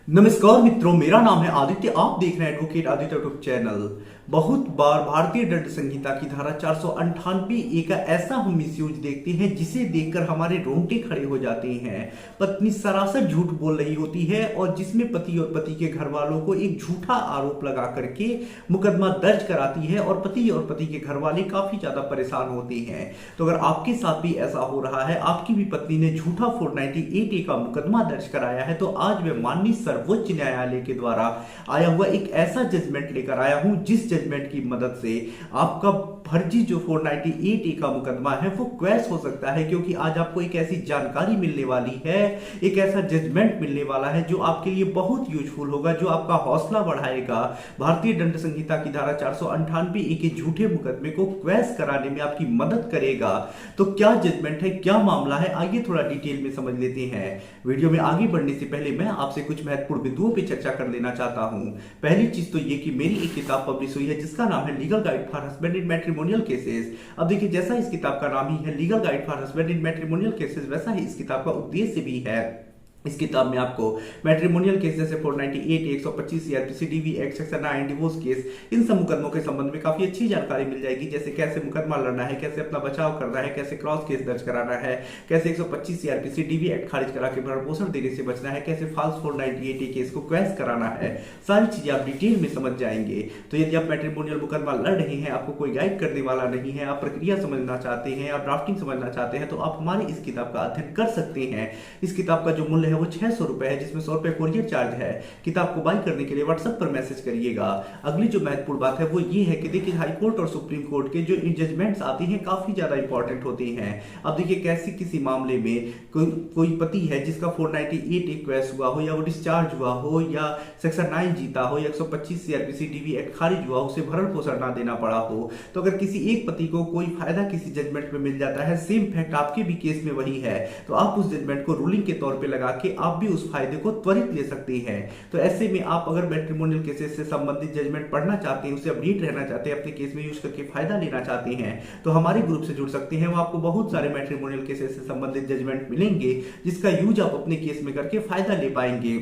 नमस्कार मित्रों, मेरा नाम है आदित्य। आप देख रहे हैं एडवोकेट आदित्य यूट्यूब चैनल। बहुत बार भारतीय दंड संहिता की धारा 498 ए का ऐसा हम मिसयूज देखते हैं जिसे देखकर हमारे रोंगटे खड़े हो जाते हैं। पत्नी सरासर झूठ बोल रही होती है और जिसमें पति और पति के घर वालों को एक झूठा आरोप लगा करके मुकदमा दर्ज कराती है और पति के घर वाले काफी ज्यादा परेशान होते हैं। तो अगर आपके साथ भी ऐसा हो रहा है, आपकी भी पत्नी ने झूठा 498 ए का मुकदमा दर्ज कराया है, तो आज मैं माननीय सर्वोच्च न्यायालय के द्वारा आया हुआ एक ऐसा जजमेंट लेकर आया हूं जिस जजमेंट की मदद से आपका फर्जी जो 498 ए का मुकदमा है वो क्वैश हो सकता है। क्योंकि आज आपको एक ऐसी जानकारी मिलने वाली है, एक ऐसा जजमेंट मिलने वाला है जो आपके लिए बहुत यूजफुल होगा, जो आपका हौसला बढ़ाएगा, भारतीय दंड संहिता की धारा 498 ए के झूठे मुकदमे को क्वैश कराने में आपकी मदद करेगा। तो क्या जजमेंट है, क्या मामला है, आइए थोड़ा डिटेल में समझ लेते हैं। वीडियो में आगे बढ़ने से पहले मैं आपसे कुछ महत्वपूर्ण बिंदुओं पर चर्चा कर लेना चाहता हूं। पहली चीज तो ये कि मेरी एक किताब पब्लिश हुई है जिसका नाम है legal guide for husband in matrimonial cases. अब देखिए, जैसा इस किताब का नाम ही है legal guide for husband in matrimonial cases, वैसा ही इस किताब का उद्देश्य भी है। इस किताब में आपको मैट्रिमोनियल केस जैसे 498, 125 CrPC, DV act, section 9 divorce case, इन सब मुकदमों के संबंध में काफी अच्छी जानकारी मिल जाएगी। जैसे कैसे मुकदमा लड़ना है, कैसे अपना बचाव करना है, कैसे क्रॉस केस दर्ज कराना है, कैसे 125 सीआरपीसी, डीवी एक्ट खारिज करा के भरण पोषण देने से बचना है, कैसे फॉल्स 498 केस को क्वैश कराना है, सारी चीजें आप डिटेल में समझ जाएंगे। तो यदि आप मैट्रिमोनियल मुकदमा लड़ रहे हैं, आपको कोई गाइड करने वाला नहीं है, आप प्रक्रिया समझना चाहते हैं, आप ड्राफ्टिंग समझना चाहते हैं, तो आप हमारी इस किताब का अध्ययन कर सकते हैं। इस किताब का जो मूल्य है वो 600 रुपए है, जिसमें 100 रुपए कोरियर चार्ज है। किताब को बाय करने के लिए व्हाट्सएप पर मैसेज करिएगा। अगली जो महत्वपूर्ण बात है वो ये है कि देखिए, हाई कोर्ट और सुप्रीम कोर्ट के जो जजमेंट्स आते हैं काफी ज्यादा इंपॉर्टेंट होते हैं। अब देखिए, कैसे किसी मामले में कोई पति है जिसका 498 क्वैश हुआ हो, या वो डिस्चार्ज हुआ हो, या सेक्शन 9 जीता हो, या 125 सीआरपीसी डीवी एक्ट खारिज हुआ, उसे भरण पोषण ना देना पड़ा हो, तो अगर किसी एक पति को कोई फायदा किसी जजमेंट में मिल जाता है, सेम फैक्ट आपके भी केस में वही है, तो आप उस जजमेंट को रूलिंग के तौर पे लगा के आप भी उस फायदे को त्वरित ले सकते हैं। तो ऐसे में आप अगर मैट्रिमोनियल केसेस से संबंधित जजमेंट पढ़ना चाहते हैं, उससे अपडेट रहना चाहते हैं, अपने केस में यूज करके फायदा लेना चाहते हैं, तो हमारे ग्रुप से जुड़ सकते हैं। वो आपको बहुत सारे मैट्रिमोनियल केसेस से संबंधित जजमेंट मिलेंगे जिसका यूज आप अपने केस में करके फायदा ले पाएंगे।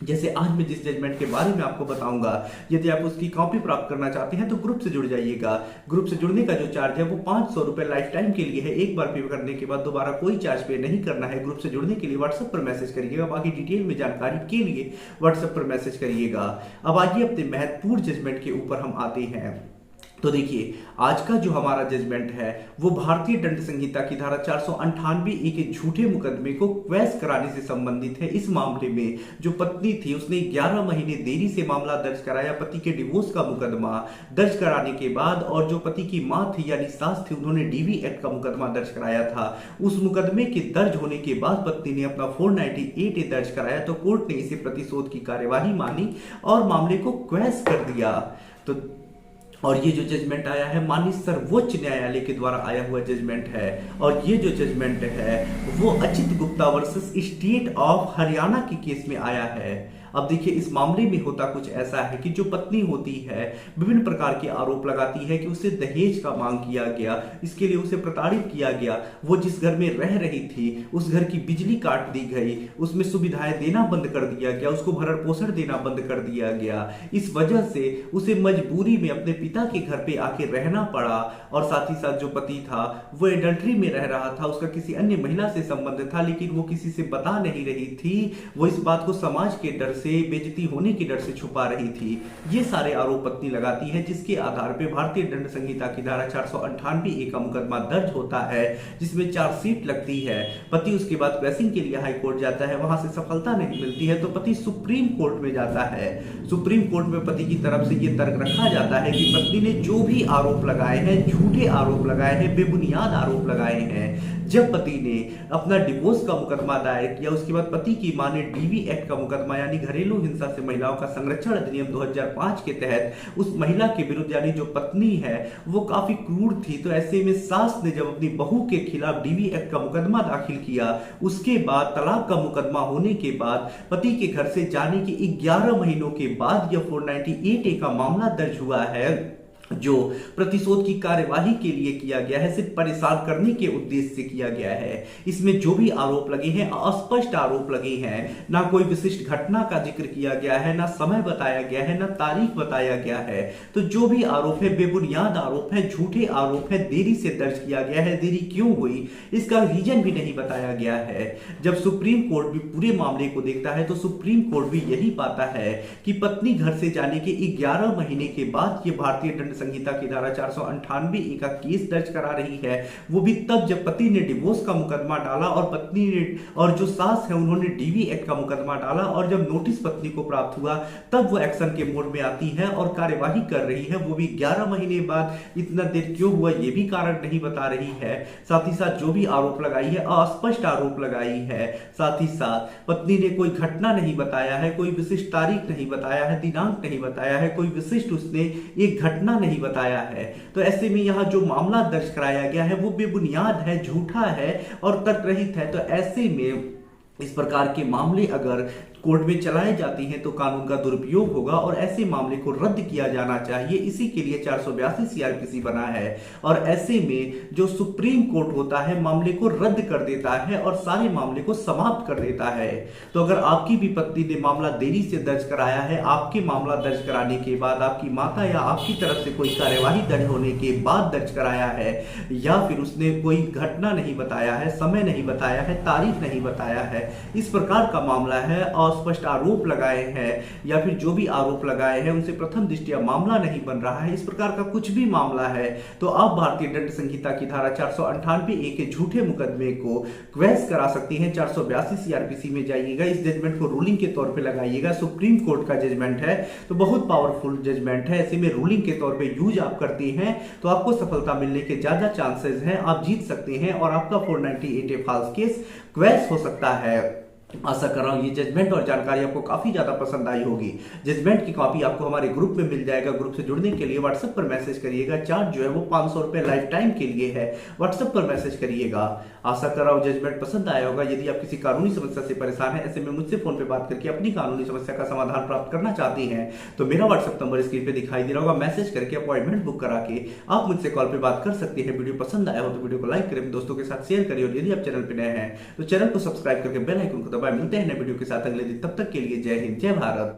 जैसे आज मैं जिस जजमेंट के बारे में आपको बताऊंगा, यदि आप उसकी कॉपी प्राप्त करना चाहते हैं तो ग्रुप से जुड़ जाइएगा। ग्रुप से जुड़ने का जो चार्ज है वो 500 रुपए लाइफ टाइम के लिए है। एक बार पे करने के बाद दोबारा कोई चार्ज पे नहीं करना है। ग्रुप से जुड़ने के लिए व्हाट्सएप पर मैसेज करिएगा। बाकी डिटेल में जानकारी के लिए व्हाट्सएप पर मैसेज करिएगा। अब आइए अपने महत्वपूर्ण जजमेंट के ऊपर हम आते हैं। तो देखिए, आज का जो हमारा जजमेंट है वो भारतीय दंड संहिता की धारा 498 ए के झूठे मुकदमे को क्वैश कराने से संबंधित है। इस मामले में जो पत्नी थी उसने 11 महीने देरी से मामला दर्ज कराया। पति के डिवोर्स का मुकदमा दर्ज कराने के बाद, और जो पति की मां थी यानी सास थी, उन्होंने डीवी एक्ट का मुकदमा दर्ज कराया था। उस मुकदमे के दर्ज होने के बाद पत्नी ने अपना 498 ए दर्ज कराया, तो कोर्ट ने इसे प्रतिशोध की कार्यवाही मानी और मामले को क्वैश कर दिया। तो और ये जो जजमेंट आया है माननीय सर्वोच्च न्यायालय के द्वारा आया हुआ जजमेंट है, और ये जो जजमेंट है वो अचित Gupta versus state of Haryana के केस में आया है। अब देखिए, इस मामले में होता कुछ ऐसा है कि जो पत्नी होती है विभिन्न प्रकार के आरोप लगाती है कि उसे दहेज का मांग किया गया, इसके लिए उसे प्रताड़ित किया गया, वो जिस घर में रह रही थी उस घर की बिजली काट दी गई, उसमें सुविधाएं देना बंद कर दिया गया, उसको भरण पोषण देना बंद कर दिया गया। इस वजह से उसे मजबूरी में अपने पिता के घर पे आके रहना पड़ा, और साथ ही साथ जो पति था वो एडल्ट्री में रह रहा था, उसका किसी अन्य महिला से संबंध था, लेकिन वो किसी से बता नहीं रही थी। वो इस बात को समाज के डर से, बेइज्जती होने के डर से छुपा रही थी। ये सारे आरोप पत्नी लगाती है, जिसके आधार पे भारतीय दंड संहिता की धारा 498 ए का मुकदमा दर्ज होता है, जिसमें चार्जशीट लगती है। पति उसके बाद क्वैशिंग के लिए हाई कोर्ट जाता है, वहां से सफलता नहीं मिलती है तो पति सुप्रीम कोर्ट में जाता है। सुप्रीम कोर्ट में पति की तरफ से यह तर्क रखा जाता है कि पत्नी ने जो भी आरोप लगाए हैं, झूठे आरोप लगाए हैं, बेबुनियाद आरोप लगाए हैं। जब पति ने अपना डिवोर्स का मुकदमा दायर किया, उसके बाद पति की मां ने डीवी एक्ट का मुकदमा यानी घरेलू हिंसा से महिलाओं का संरक्षण अधिनियम 2005 के तहत उस महिला के विरुद्ध, यानी जो पत्नी है वो काफी क्रूर थी, तो ऐसे में सास ने जब अपनी बहू के खिलाफ डीवी एक्ट का मुकदमा दाखिल किया, उसके बाद तलाक का मुकदमा होने के बाद पति के घर से जाने के 11 महीनों के बाद यह 498 ए का मामला दर्ज हुआ है। जो प्रतिशोध की कार्यवाही के लिए किया गया है, सिर्फ परेशान करने के उद्देश्य से किया गया है। इसमें जो भी आरोप लगे हैं अस्पष्ट आरोप लगे हैं, ना कोई विशिष्ट घटना का जिक्र किया गया है, ना समय बताया गया है, ना तारीख बताया गया है। तो जो भी आरोप है बेबुनियाद आरोप है, झूठे आरोप है, देरी से दर्ज किया गया है। देरी क्यों हुई इसका रीजन भी नहीं बताया गया है। जब सुप्रीम कोर्ट भी पूरे मामले को देखता है तो सुप्रीम कोर्ट भी यही पाता है कि पत्नी घर से जाने के 11 महीने के बाद ये भारतीय दंड संहिता की धारा 498 का केस दर्ज करा रही है। वो भी तब जब पति ने डिवोर्स का मुकदमा डाला और पत्नी ने और जो सास है उन्होंने डीवी एक्ट का मुकदमा डाला, और जब नोटिस पत्नी को प्राप्त हुआ तब वो एक्शन के मोड में आती है और कार्यवाही कर रही है, वो भी 11 महीने बाद। इतना देर क्यों हुआ ये भी कारण नहीं बता रही है। साथ ही साथ जो भी आरोप लगाई है अस्पष्ट आरोप लगाई है। साथ ही साथ पत्नी ने कोई घटना नहीं बताया है, कोई विशिष्ट तारीख नहीं बताया है, दिनांक नहीं बताया है, कोई विशिष्ट उसने एक घटना नहीं बताया है। तो ऐसे में यहाँ जो मामला दर्ज कराया गया है वो बेबुनियाद है, झूठा है और तर्करहित है। तो ऐसे में इस प्रकार के मामले अगर कोर्ट में चलाए जाते हैं तो कानून का दुरुपयोग होगा और ऐसे मामले को रद्द किया जाना चाहिए। इसी के लिए 482 सीआरपीसी बना है। और ऐसे में जो सुप्रीम कोर्ट होता है मामले को रद्द कर देता है और सारे मामले को समाप्त कर देता है। तो अगर आपकी भी पत्नी ने मामला देरी से दर्ज कराया है, आपके मामला दर्ज कराने के बाद आपकी माता या आपकी तरफ से कोई कार्यवाही दर्ज होने के बाद दर्ज कराया है, या फिर उसने कोई घटना नहीं बताया है, समय नहीं बताया है, तारीख नहीं बताया है, इस प्रकार का मामला है, स्पष्ट आरोप लगाए हैं या फिर जो भी आरोप लगाए हैं उनसे प्रथम दृष्टया मामला नहीं बन रहा है, इस प्रकार का कुछ भी मामला है, तो आप भारतीय दंड संहिता की धारा 498 के झूठे मुकदमे को क्वेश करा सकते हैं। 482 सीआरपीसी में जाइएगा, इस जजमेंट को रूलिंग के तौर पे लगाइएगा। सुप्रीम कोर्ट का जजमेंट है तो बहुत पावरफुल जजमेंट है, ऐसे में रूलिंग के तौर पे यूज आप करते हैं तो आपको सफलता मिलने के ज्यादा चांसेस हैं, आप जीत सकते हैं और आपका 498A फॉल्स केस क्वेश हो सकता है। आशा कर रहा हूँ ये जजमेंट और जानकारी आपको काफी ज्यादा पसंद आई होगी। जजमेंट की कॉपी आपको हमारे ग्रुप में मिल जाएगा। ग्रुप से जुड़ने के लिए व्हाट्सएप पर मैसेज करिएगा। चार्ज जो है वो 500 रुपए लाइफ टाइम के लिए है, व्हाट्सएप पर मैसेज करिएगा। आशा कर रहा हूँ जजमेंट पसंद आया होगा। यदि आप किसी कानूनी समस्या से परेशान है, ऐसे में मुझसे फोन पे बात करके अपनी कानूनी समस्या का समाधान प्राप्त करना चाहते हैं तो मेरा व्हाट्सएप नंबर स्क्रीन पे दिखाई दे रहा होगा। मैसेज करके अपॉइंटमेंट बुक करा के आप मुझसे कॉल पे बात कर सकते हैं। वीडियो पसंद आया हो तो वीडियो को लाइक करें, दोस्तों के साथ शेयर करिए और यदि आप चैनल पे नए हैं तो चैनल को सब्सक्राइब करके बेल आइकन को दबाएं। मिलते हैं नए वीडियो के साथ अगले दिन, तब तक के लिए जय हिंद, जय भारत।